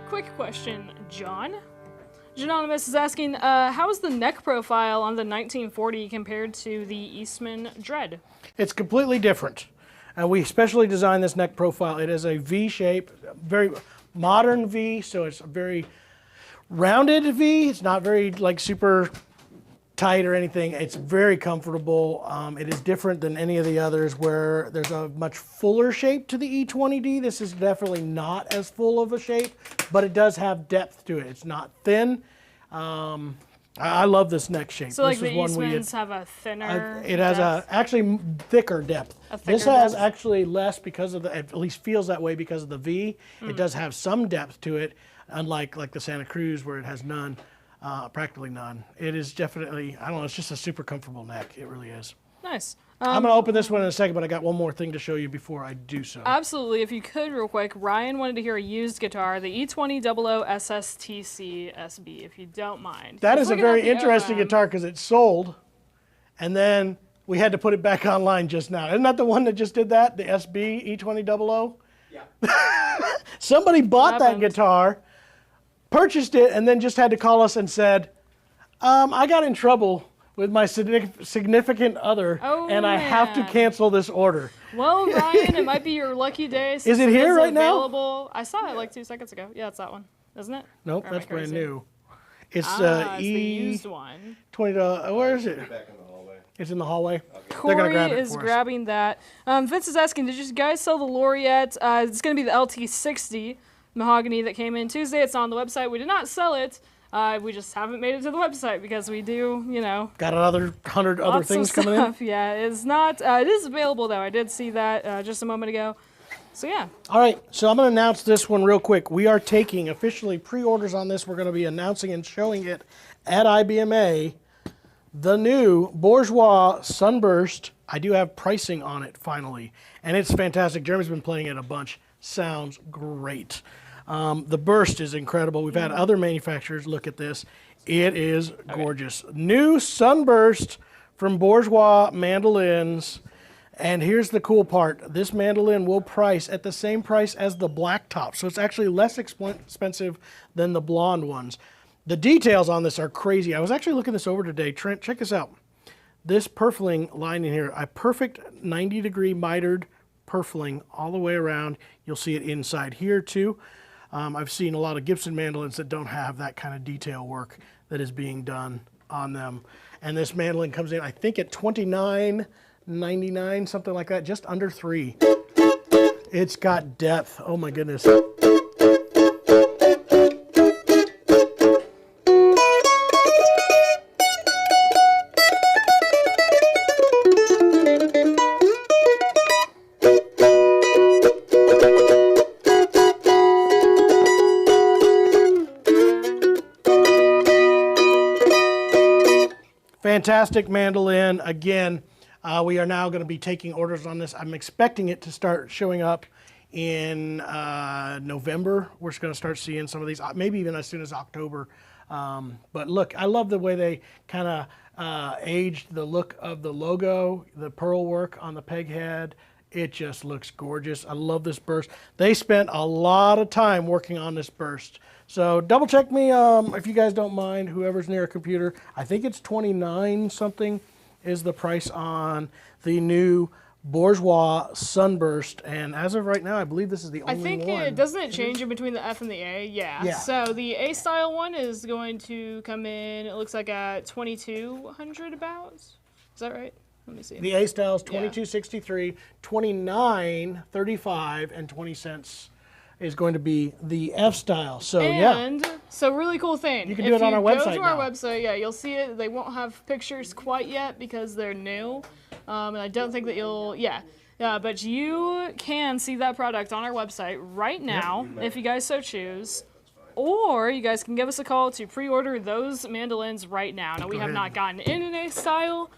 Quick question, John. Anonymous is asking, how is the neck profile on the 1940 compared to the Eastman Dread? It's completely different. And we specially designed this neck profile. It is a V shape, very modern V, so it's very rounded V. It's not very like super tight or anything. It's very comfortable. It is different than any of the others where there's a much fuller shape to the E20D. This is definitely not as full of a shape, but it does have depth to it. It's not thin. I love this neck shape. So like this the Eastmans have a thinner it has depth? actually thicker depth. This thicker has depth? actually less because of the, at least feels that way because of the V. Mm. It does have some depth to it, unlike like the Santa Cruz where it has none, practically none. It is definitely, I don't know, it's just a super comfortable neck. It really is. Nice. I'm going to open this one in a second, but I got one more thing to show you before I do so. Absolutely. If you could, real quick, Ryan wanted to hear a used guitar, the E2000 SSTC SB, if you don't mind. That Just is a looking at very the interesting OM. guitar because it sold, and then we had to put it back online just now. Isn't that the one that just did that, the SB E2000? Yeah. Somebody bought that happened? guitar, purchased it, and then just had to call us and said, I got in trouble with my significant other, Oh, and I have to man. cancel this order. Well, Ryan, it might be your lucky day. Is it here right now? Available. I saw it like 2 seconds ago. Yeah, it's that one, isn't it? Nope, Or am I that's brand crazy? new. It's It's the used E20. one. Where is it? Back in the hallway. It's in the hallway. Corey grab it is for us. grabbing that. Vince is asking, did you guys sell the Laureate? It's going to be the LT60 mahogany that came in Tuesday. It's on the website. We did not sell it. We just haven't made it to the website because we do, Got another 100 other lots things of coming in. stuff. Yeah, it's not. It is available though. I did see that just a moment ago. So yeah. All right, so I'm going to announce this one real quick. We are taking officially pre-orders on this. We're going to be announcing and showing it at IBMA. The new Bourgeois Sunburst. I do have pricing on it finally, and it's fantastic. Jeremy's been playing it a bunch. Sounds great. The burst is incredible. We've had other manufacturers look at this. It is gorgeous. New Sunburst from Bourgeois Mandolins. And here's the cool part. This mandolin will price at the same price as the black top. So it's actually less expensive than the blonde ones. The details on this are crazy. I was actually looking this over today. Trent, check this out. This purfling line in here, a perfect 90-degree mitered purfling all the way around. You'll see it inside here too. I've seen a lot of Gibson mandolins that don't have that kind of detail work that is being done on them. And this mandolin comes in, I think, at $29.99, something like that, just under $3. It's got depth. Oh my goodness. Fantastic mandolin. Again, we are now going to be taking orders on this. I'm expecting it to start showing up in November. We're just going to start seeing some of these, maybe even as soon as October. But look, I love the way they kind of aged the look of the logo, the pearl work on the peg head. It just looks gorgeous. I love this burst. They spent a lot of time working on this burst. So double check me if you guys don't mind, whoever's near a computer. I think it's 29 something is the price on the new Bourgeois Sunburst. And as of right now, I believe this is the only I think one. doesn't it change in between the F and the A? Yeah. Yeah. So the A style one is going to come in, it looks like at 2,200 about. Is that right? Let me see. The A style is 22.63, 29.35, and 20 cents is going to be the F style. So yeah. And so really cool thing. You can do it on our If you website go to our now. website, yeah, you'll see it. They won't have pictures quite yet because they're new. And I don't think that you'll, but you can see that product on our website right now if you guys so choose. Or you guys can give us a call to pre-order those mandolins right now. Now, we have not gotten in an A style,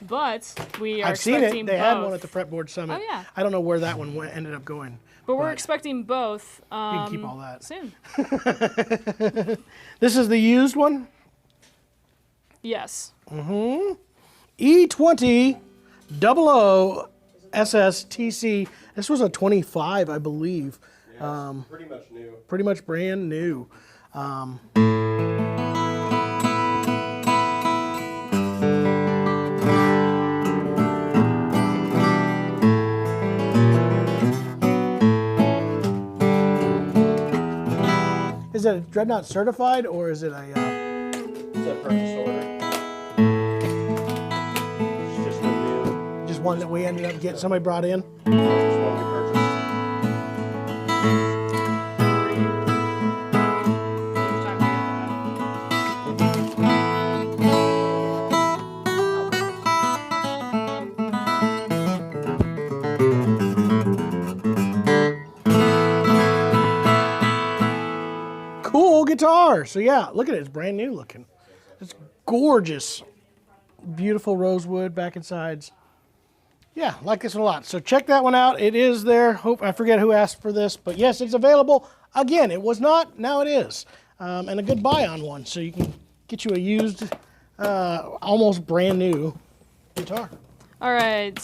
but we are I've seen expecting it. They both. had one at the Fretboard Summit. Oh, yeah. I don't know where that one ended up going. But we're expecting both You can keep all that. soon. This is the used one. Yes. E20 00 SSTC. This was a 25, I believe. Pretty much new. Pretty much brand new. Is is it a Dreadnought certified or is it a? It's a purchase order. It's just a new. Just one that we ended up getting, somebody brought in? Just one we purchased. Cool guitar. So yeah, look at it. It's brand new looking. It's gorgeous. Beautiful rosewood back and sides. Yeah, like this one a lot. So check that one out. It is there. Hope I forget who asked for this, but yes, it's available. Again, it was not. Now it is, and a good buy on one. So you can get you a used, almost brand new guitar. All right.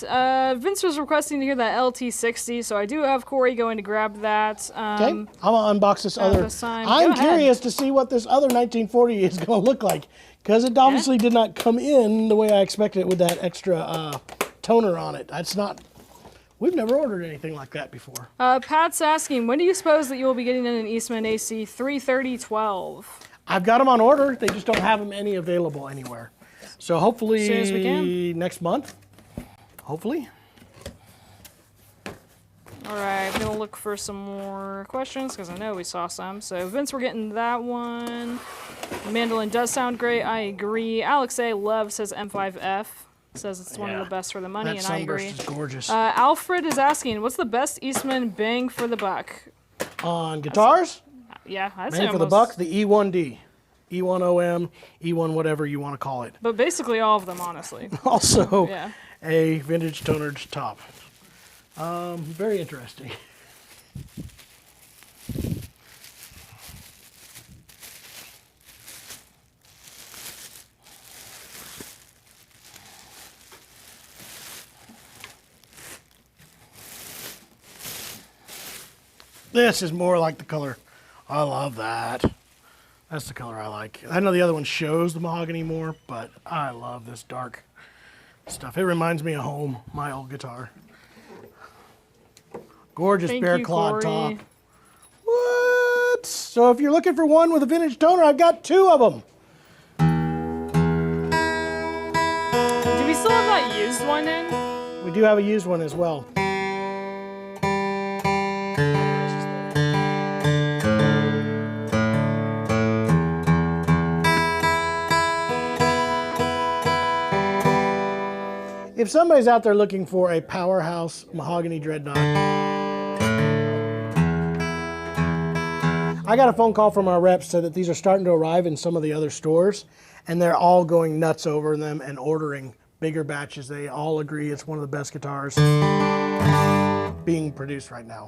Vince was requesting to hear that LT60, so I do have Corey going to grab that. Okay, I'm gonna unbox this other. this time. I'm Go ahead. curious to see what this other 1940 is gonna look like, because it obviously did not come in the way I expected it with that extra toner on it. That's not. We've never ordered anything like that before. Pat's asking, when do you suppose that you will be getting in an Eastman AC 33012? I've got them on order. They just don't have them any available anywhere. So hopefully As soon as we can. next month. Hopefully. All right, I'm gonna look for some more questions because I know we saw some. So Vince, we're getting that one. The mandolin does sound great. I agree. Alex A. Love says M5F. Says it's one of the best for the money, That and I agree. sunburst is gorgeous. Alfred is asking, what's the best Eastman bang for the buck? On guitars, Yeah, I'd say bang for the almost- buck, the E1D. E1OM, E1 whatever you want to call it. But basically all of them, honestly. Also, Yeah. a vintage tonered top. Very interesting. This is more like the color. I love that. That's the color I like. I know the other one shows the mahogany more, but I love this dark stuff. It reminds me of home, my old guitar. Gorgeous Thank bear you, clawed Corey. top. What? So if you're looking for one with a vintage toner, I've got two of them. Do we still have that used one in? We do have a used one as well. If somebody's out there looking for a powerhouse mahogany dreadnought, I got a phone call from our reps said that these are starting to arrive in some of the other stores, and they're all going nuts over them and ordering bigger batches. They all agree it's one of the best guitars being produced right now.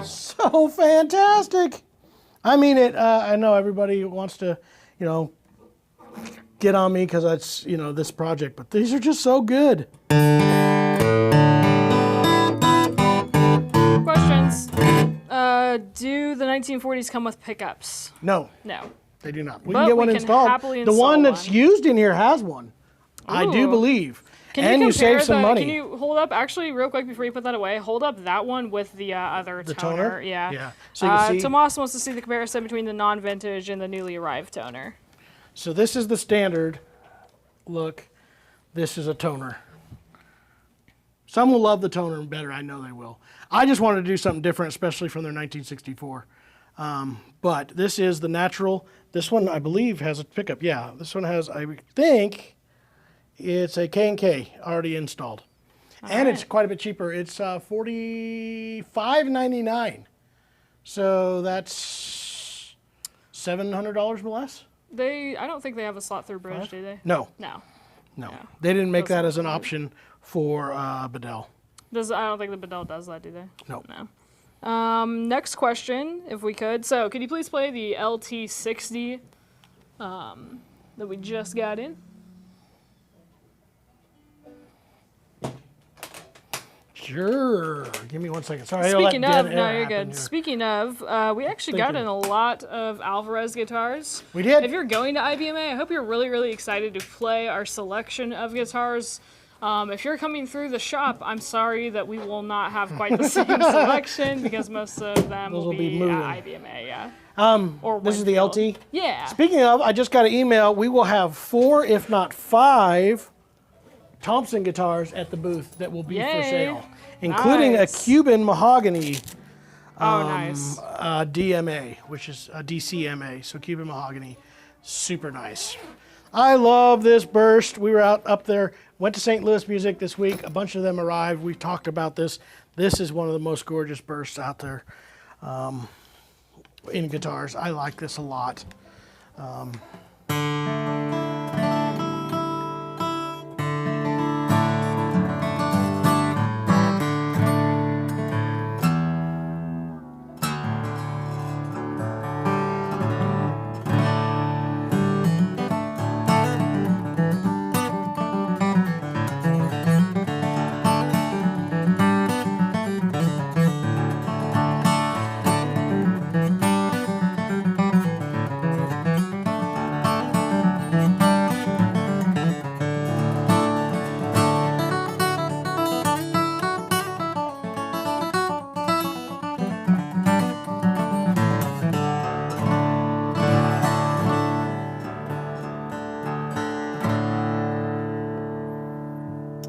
So fantastic. I mean it. I know everybody wants to, get on me because that's, this project, but these are just so good. Questions. Do the 1940s come with pickups? No, No. they do not. We But can get we one can installed. happily The one install that's one. used in here has one. I do Ooh. believe. Can and you you compare save some money. Can you hold up, actually, real quick before you put that away, hold up that one with the other The toner. toner? Yeah. Yeah. So you can see- Tomas wants to see the comparison between the non-vintage and the newly arrived toner. So this is the standard look. This is a toner. Some will love the toner better. I know they will. I just wanted to do something different, especially from their 1964. But this is the natural. This one, I believe, has a pickup. Yeah, this one has, I think, it's a K&K already installed. And it's quite a bit cheaper. It's $45.99. So that's $700 less? I don't think they have a slot through bridge, do they? No, No. no. Yeah. They didn't make That's that as an option for Bedell. I don't think the Bedell does that, do they? No. No. Next question, if we could. So, could you please play the LT60 that we just got in? Sure. Give me 1 second. Sorry. Speaking I let of, dead no, air you're happen good. here. Speaking of, we actually got in a lot of Alvarez guitars. We did. If you're going to IBMA, I hope you're really, really excited to play our selection of guitars. If you're coming through the shop, I'm sorry that we will not have quite the same selection because most of them Those will be at moving. IBMA, yeah. Or This is the Winfield. LT. Yeah. Speaking of, I just got an email. We will have 4, if not 5, Thompson guitars at the booth that will be for Yay. sale, including Nice. a Cuban mahogany Nice. DMA, which is a DCMA, so Cuban mahogany, super nice. I love this burst. We were up there, went to St. Louis Music this week. A bunch of them arrived. We talked about this. This is one of the most gorgeous bursts out there in guitars. I like this a lot.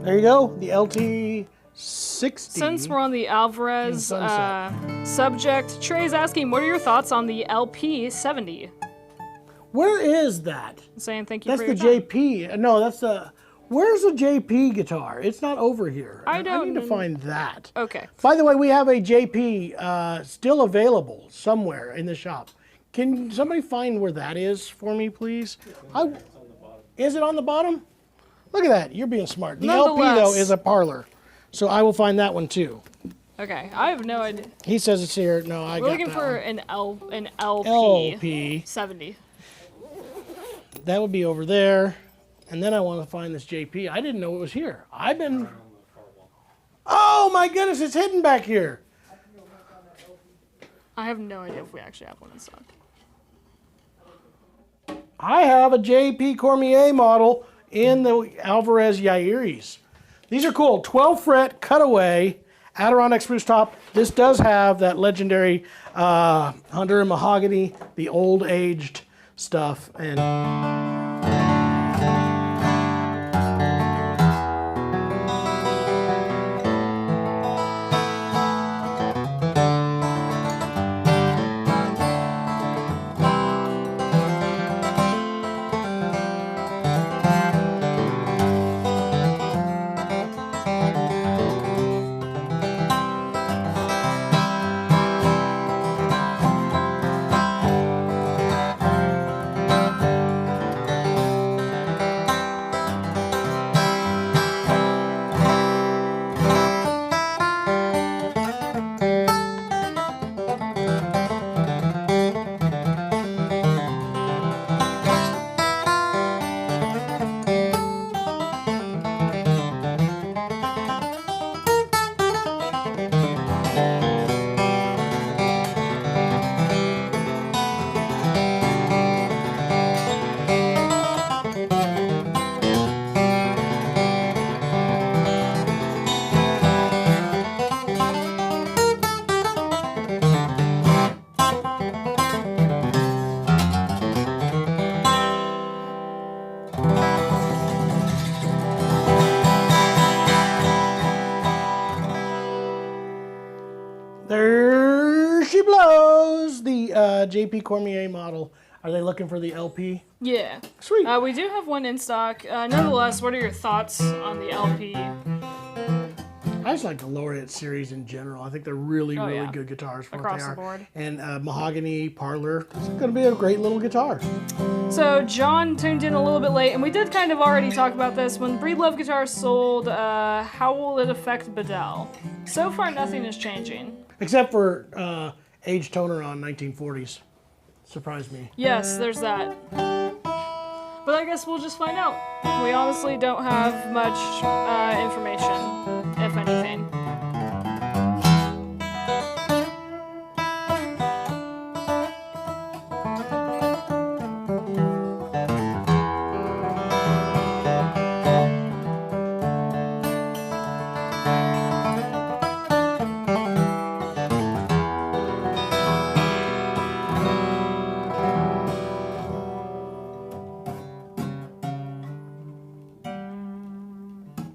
There you go, the LT60. Since we're on the Alvarez Sunset. subject, Trey's asking, what are your thoughts on the LP70? Where is that? Saying thank you That's for the your time. JP. No, that's the. Where's the JP guitar? It's not over here. I need don't to kn- find that. Okay. By the way, we have a JP still available somewhere in the shop. Can somebody find where that is for me, please? Is it on the bottom? Look at that. You're being smart. The LP, though, Nonetheless. is a parlor. So I will find that one, too. Okay. I have no idea. He says it's here. No, I We're got looking that for one. an LP. LP. 70. That would be over there. And then I want to find this JP. I didn't know it was here. I've been... Oh, my goodness. It's hidden back here. I have no idea if we actually have one in stock. I have a JP Cormier model in the Alvarez Yairis. These are cool. 12 fret cutaway Adirondack spruce top. This does have that legendary Hunter and mahogany, the old aged stuff. And there she blows, the JP Cormier model. Are they looking for the LP? Yeah. Sweet. We do have one in stock. Nonetheless, what are your thoughts on the LP? I just like the Laureate series in general. I think they're really, really yeah. good guitars for Across what the they are. board. And Mahogany Parlor, it's going to be a great little guitar. So John tuned in a little bit late, and we did kind of already talk about this. When Breedlove guitars sold, how will it affect Bedell? So far, nothing is changing. Except for Age Toner on 1940s. Surprised me. Yes, there's that. But I guess we'll just find out. We honestly don't have much information, if anything.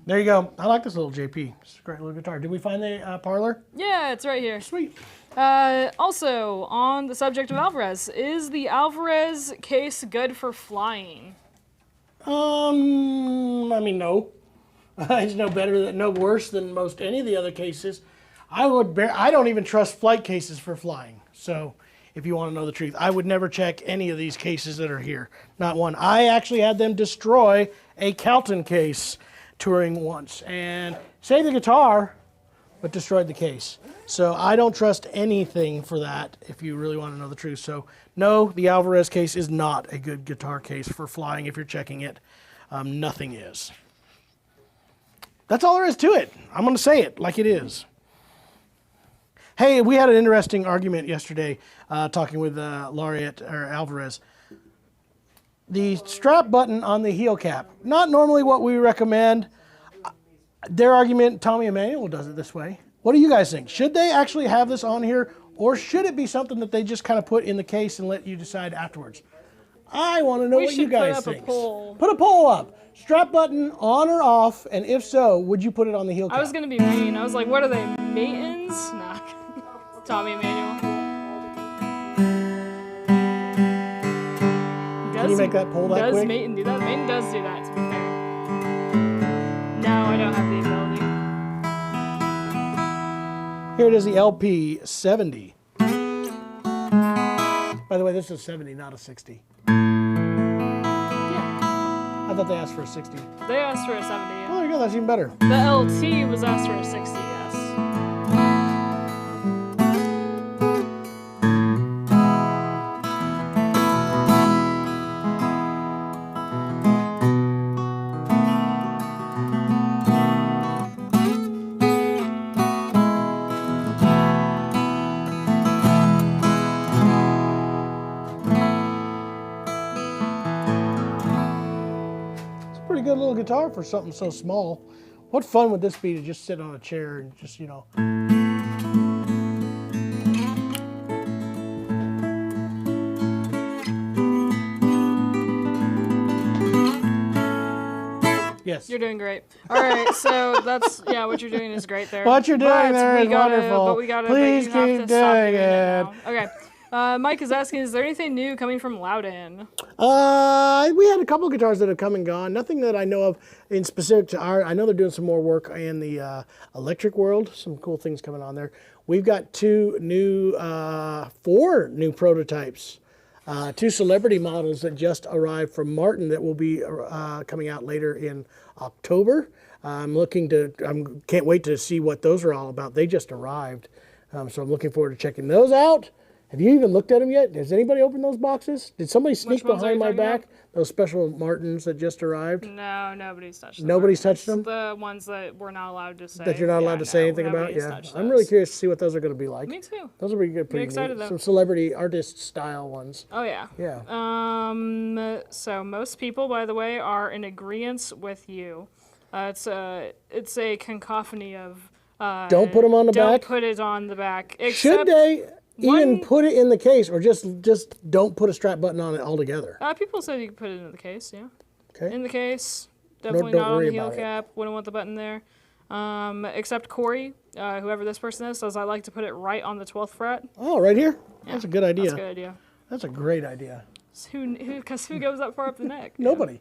There you go. I like this little JP. It's a great little guitar. Did we find the Parlor? Yeah, it's right here. Sweet. Also, on the subject of Alvarez, is the Alvarez case good for flying? I mean, no. It's no worse than most any of the other cases. I don't even trust flight cases for flying. So, if you want to know the truth, I would never check any of these cases that are here. Not one. I actually had them destroy a Calton case touring once and saved the guitar, but destroyed the case. So I don't trust anything for that if you really want to know the truth. So no, the Alvarez case is not a good guitar case for flying if you're checking it. Nothing is. That's all there is to it. I'm going to say it like it is. Hey, we had an interesting argument yesterday talking with Laureate or Alvarez. The strap button on the heel cap, not normally what we recommend. Their argument, Tommy Emmanuel does it this way. What do you guys think? Should they actually have this on here, or should it be something that they just kind of put in the case and let you decide afterwards? I want to know what you guys think. Put a poll up. Strap button on or off, and if so, would you put it on the heel cap? I was going to be mean. I was like, what are they, Matins? Nah. Tommy Emmanuel. Can you make that poll that quick? Does Maton do that? Maton does do that, to be fair. No, I don't have the ability. Here it is, the LP 70. By the way, this is a 70, not a 60. Yeah. I thought they asked for a 60. They asked for a 70. Oh, there you go, that's even better. The LT was asked for a 60, yes. Good little guitar for something so small. What fun would this be to just sit on a chair and just, you know. Yes. You're doing great. All right, so that's, yeah, what you're doing is great there. What you're doing there is wonderful. But we gotta, Please but you have keep to stop doing doing it. now. Okay. Mike is asking, is there anything new coming from Loudon? We had a couple of guitars that have come and gone. Nothing that I know of in specific to our. I know they're doing some more work in the electric world. Some cool things coming on there. We've got four new prototypes. Two celebrity models that just arrived from Martin that will be coming out later in October. Can't wait to see what those are all about. They just arrived, so I'm looking forward to checking those out. Have you even looked at them yet? Has anybody opened those boxes? Did somebody sneak behind my back? Those special Martins that just arrived? No, nobody's touched them. Nobody's touched them? The ones that we're not allowed to say. That you're not allowed to say anything about? Yeah. I'm really curious to see what those are going to be like. Me too. Those are pretty good. Pretty excited neat. though. Some celebrity artist style ones. Oh yeah. Yeah. So most people, by the way, are in agreement with you. It's a cacophony of. Don't put them on the back? Don't put it on the back. Should they even put it in the case, or just don't put a strap button on it altogether? People said you could put it in the case, yeah. Okay. In the case. Definitely Don't not on worry the heel about it. cap. Wouldn't want the button there. Except Corey, whoever this person is, says I like to put it right on the 12th fret. Oh, right here? Yeah, That's a good idea. That's a good idea. That's a great idea. Because who goes that far up the neck? Nobody.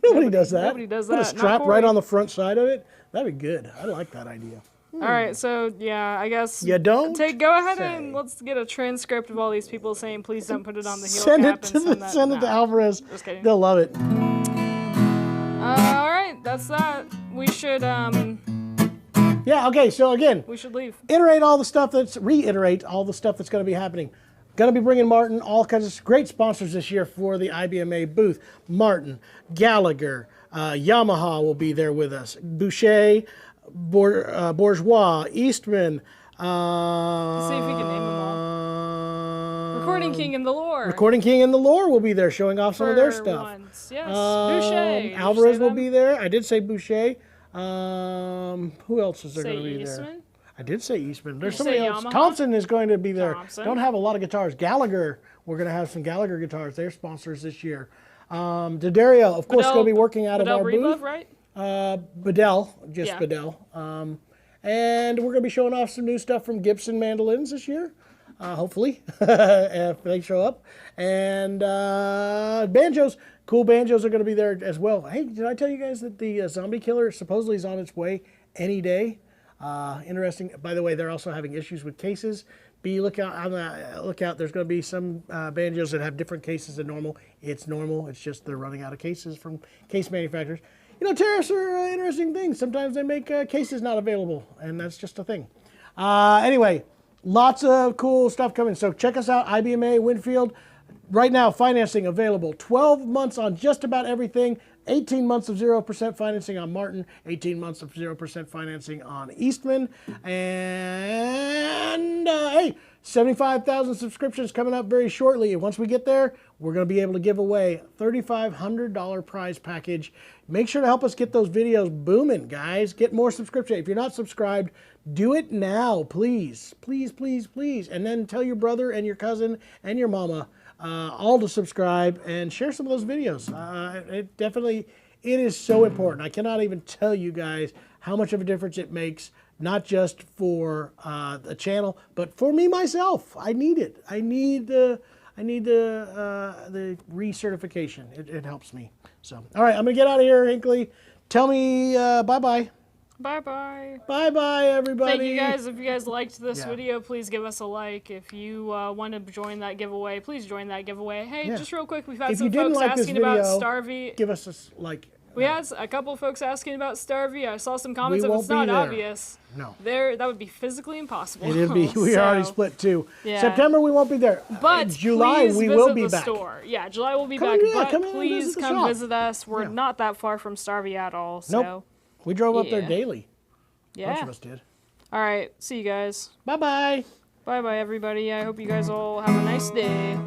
Nobody does that. Nobody does Put a that. strap Not right Corey. on the front side of it. That'd be good. I like that idea. All right, so yeah, I guess You don't go ahead say. and let's get a transcript of all these people saying, "Please don't put it on the heel Send cap." it and to send it to no. Alvarez. Just kidding. They'll love it. All right, that's that. We should Yeah. Okay. So again, leave. reiterate all the stuff that's going to be happening. Going to be bringing Martin, all kinds of great sponsors this year for the IBMA booth. Martin, Gallagher, Yamaha will be there with us. Boucher, Bourgeois, Eastman. Let's see if we can name them all. Recording King in the Lore. Recording King and the Lore will be there showing off some of their For stuff. once. Yes, Boucher. Did you Alvarez say will them? be there. I did say Boucher. Who else is there Say going to be Eastman? there? I did say Eastman. There's Did you somebody say else. Yamaha? Thompson is going to be there. Thompson. Don't have a lot of guitars. Gallagher, we're going to have some Gallagher guitars. They're sponsors this year. D'Addario, of course, going to be working out of our Reba, booth. right? Bedell, just Yeah. Bedell. And we're going to be showing off some new stuff from Gibson mandolins this year, hopefully, if they show up. And banjos, cool banjos are going to be there as well. Hey, did I tell you guys that the Zombie Killer supposedly is on its way any day? Interesting. By the way, they're also having issues with cases. Be lookout on the lookout. There's going to be some banjos that have different cases than normal. It's normal. It's just they're running out of cases from case manufacturers. You know, tariffs are interesting things. Sometimes they make cases not available, and that's just a thing. Anyway, lots of cool stuff coming. So check us out, IBMA Winfield. Right now, financing available. 12 months on just about everything. 18 months of 0% financing on Martin. 18 months of 0% financing on Eastman. And hey, 75,000 subscriptions coming up very shortly. And once we get there, we're going to be able to give away a $3,500 prize package. Make sure to help us get those videos booming, guys. Get more subscription. If you're not subscribed, do it now, please. Please, please, please. And then tell your brother and your cousin and your mama all to subscribe and share some of those videos. It is so important. I cannot even tell you guys how much of a difference it makes, not just for the channel, but for me myself. I need it. I need the recertification. It helps me. So, all right, I'm gonna get out of here, Hinckley. Tell me bye-bye. Bye-bye. Bye-bye, everybody. Thank you guys. If you guys liked this Yeah. video, please give us a like. If you want to join that giveaway, please join that giveaway. Hey, Yeah. just real quick, we've had If you some didn't folks like this asking about video, Starvey. Give us a like. We had a couple folks asking about Starvey. I saw some comments. If won't it's not be there. obvious, No. that would be physically impossible. It'd be. We So, already split two. yeah. September we won't be there. But July please we visit will be the back. store. Yeah, July will be Come back. in, yeah, but come in and please visit the come shop. visit us. We're Yeah. not that far from Starvey at all. So Nope. We drove up there Yeah. daily. A bunch yeah. of us did. All right. See you guys. Bye bye. Bye bye everybody. I hope you guys all have a nice day.